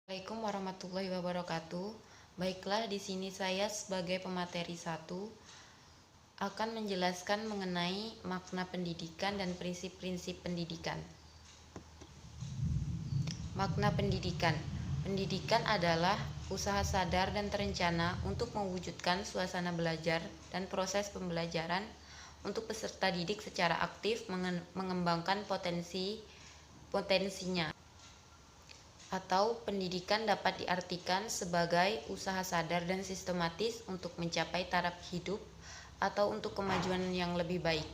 Assalamualaikum warahmatullahi wabarakatuh. Baiklah, di sini saya sebagai pemateri 1 akan menjelaskan mengenai makna pendidikan dan prinsip-prinsip pendidikan. Makna pendidikan. Pendidikan adalah usaha sadar dan terencana untuk mewujudkan suasana belajar dan proses pembelajaran untuk peserta didik secara aktif mengembangkan potensinya. Atau pendidikan dapat diartikan sebagai usaha sadar dan sistematis untuk mencapai taraf hidup atau untuk kemajuan yang lebih baik.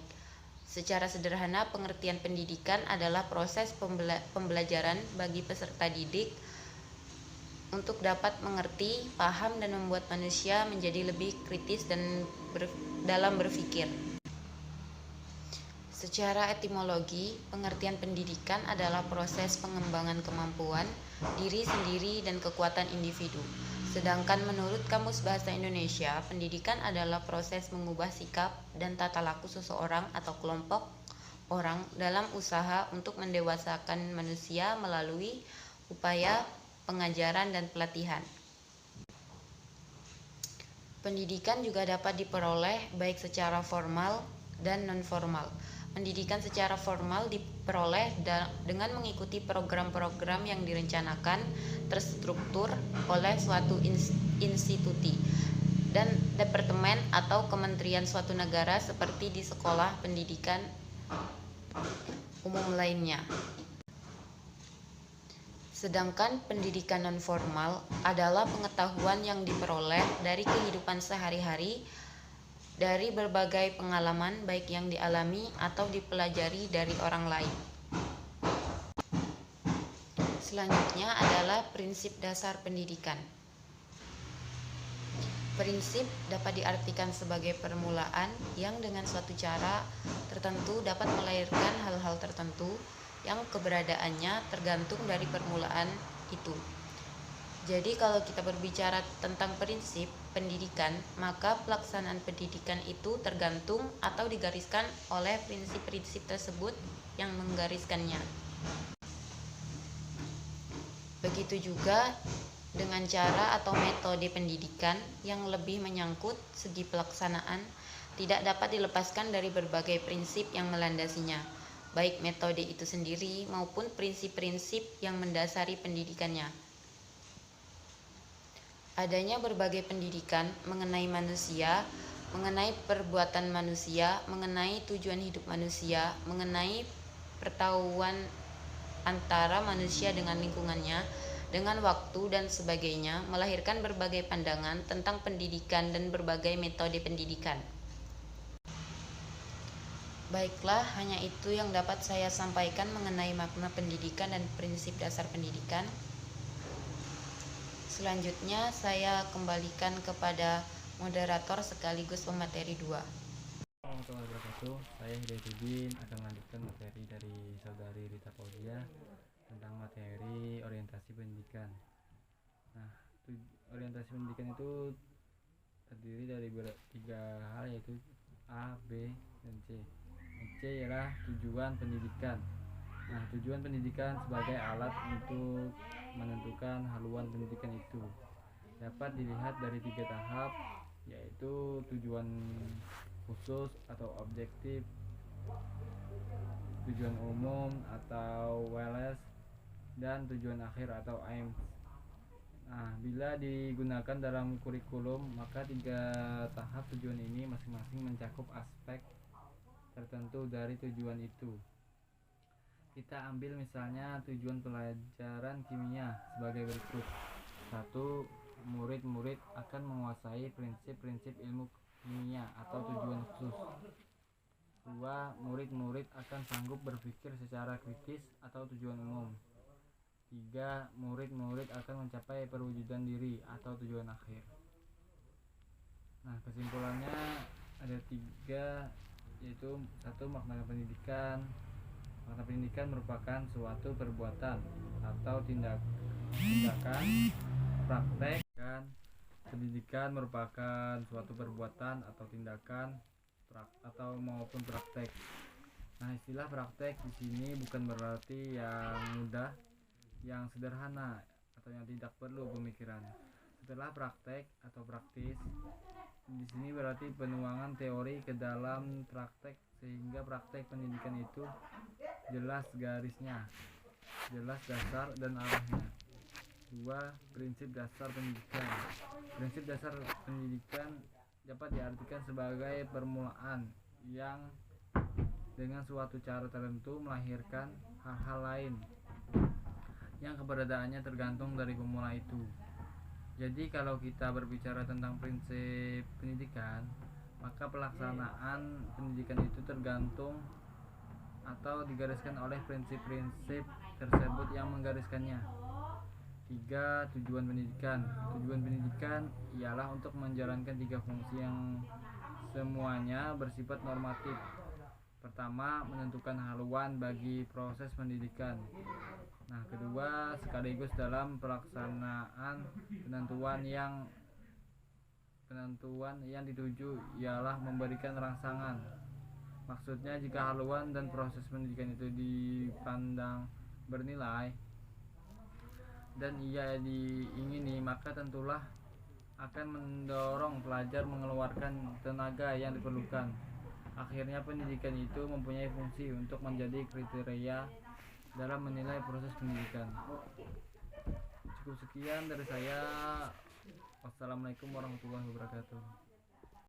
Secara sederhana, pengertian pendidikan adalah proses pembelajaran bagi peserta didik untuk dapat mengerti, paham, dan membuat manusia menjadi lebih kritis dalam berpikir. Secara etimologi, pengertian pendidikan adalah proses pengembangan kemampuan diri sendiri dan kekuatan individu. Sedangkan menurut Kamus Bahasa Indonesia, pendidikan adalah proses mengubah sikap dan tata laku seseorang atau kelompok orang dalam usaha untuk mendewasakan manusia melalui upaya pengajaran dan pelatihan. Pendidikan juga dapat diperoleh baik secara formal dan non-formal. Pendidikan secara formal diperoleh dengan mengikuti program-program yang direncanakan terstruktur oleh suatu institusi dan departemen atau kementerian suatu negara seperti di sekolah pendidikan umum lainnya. Sedangkan pendidikan non-formal adalah pengetahuan yang diperoleh dari kehidupan sehari-hari dari berbagai pengalaman baik yang dialami atau dipelajari dari orang lain. Selanjutnya adalah prinsip dasar pendidikan. Prinsip dapat diartikan sebagai permulaan yang dengan suatu cara tertentu dapat melahirkan hal-hal tertentu yang keberadaannya tergantung dari permulaan itu. Jadi kalau kita berbicara tentang prinsip pendidikan, maka pelaksanaan pendidikan itu tergantung atau digariskan oleh prinsip-prinsip tersebut yang menggariskannya. Begitu juga dengan cara atau metode pendidikan yang lebih menyangkut segi pelaksanaan tidak dapat dilepaskan dari berbagai prinsip yang melandasinya, baik metode itu sendiri maupun prinsip-prinsip yang mendasari pendidikannya. Adanya berbagai pendidikan mengenai manusia, mengenai perbuatan manusia, mengenai tujuan hidup manusia, mengenai pertahuan antara manusia dengan lingkungannya, dengan waktu dan sebagainya, melahirkan berbagai pandangan tentang pendidikan dan berbagai metode pendidikan. Baiklah, hanya itu yang dapat saya sampaikan mengenai makna pendidikan dan prinsip dasar pendidikan. Selanjutnya saya kembalikan kepada moderator sekaligus pemateri 2. Warahmatullahi wabarakatuh. Saya Hidayatuddin akan melanjutkan materi dari saudari Rita Fauzia tentang materi orientasi pendidikan. Nah, orientasi pendidikan itu terdiri dari tiga hal, yaitu A, B, dan C. C ialah tujuan pendidikan. Nah, tujuan pendidikan sebagai alat untuk menentukan haluan pendidikan itu dapat dilihat dari tiga tahap, yaitu tujuan khusus atau objektif, tujuan umum atau WLS, dan tujuan akhir atau aims. Nah, bila digunakan dalam kurikulum, maka tiga tahap tujuan ini masing-masing mencakup aspek tertentu dari tujuan itu. Kita ambil misalnya tujuan pelajaran kimia sebagai berikut. 1. Murid-murid akan menguasai prinsip-prinsip ilmu kimia atau tujuan khusus. 2. Murid-murid akan sanggup berpikir secara kritis atau tujuan umum. 3. Murid-murid akan mencapai perwujudan diri atau tujuan akhir. Nah, kesimpulannya ada 3, yaitu 1. Makna pendidikan. Makna pendidikan merupakan suatu perbuatan atau tindakan praktek. Pendidikan merupakan suatu perbuatan atau tindakan maupun praktek. Nah, istilah praktek di sini bukan berarti yang mudah, yang sederhana, atau yang tidak perlu pemikiran. Setelah praktek atau praktis, di sini berarti penuangan teori ke dalam praktek sehingga praktek pendidikan itu jelas garisnya, jelas dasar dan arahnya. 2. Prinsip dasar pendidikan. Prinsip dasar pendidikan dapat diartikan sebagai permulaan yang dengan suatu cara tertentu melahirkan hal-hal lain yang keberadaannya tergantung dari pemula itu. Jadi kalau kita berbicara tentang prinsip pendidikan, maka pelaksanaan pendidikan itu tergantung atau digariskan oleh prinsip-prinsip tersebut yang menggariskannya. 3. Tujuan pendidikan. Tujuan pendidikan ialah untuk menjalankan 3 fungsi yang semuanya bersifat normatif. Pertama, menentukan haluan bagi proses pendidikan. Nah, kedua, sekaligus dalam pelaksanaan penentuan yang dituju ialah memberikan rangsangan. Maksudnya jika haluan dan proses pendidikan itu dipandang bernilai dan ia diingini, maka tentulah akan mendorong pelajar mengeluarkan tenaga yang diperlukan. Akhirnya pendidikan itu mempunyai fungsi untuk menjadi kriteria dalam menilai proses pendidikan. Cukup sekian dari saya. Wassalamualaikum warahmatullahi wabarakatuh.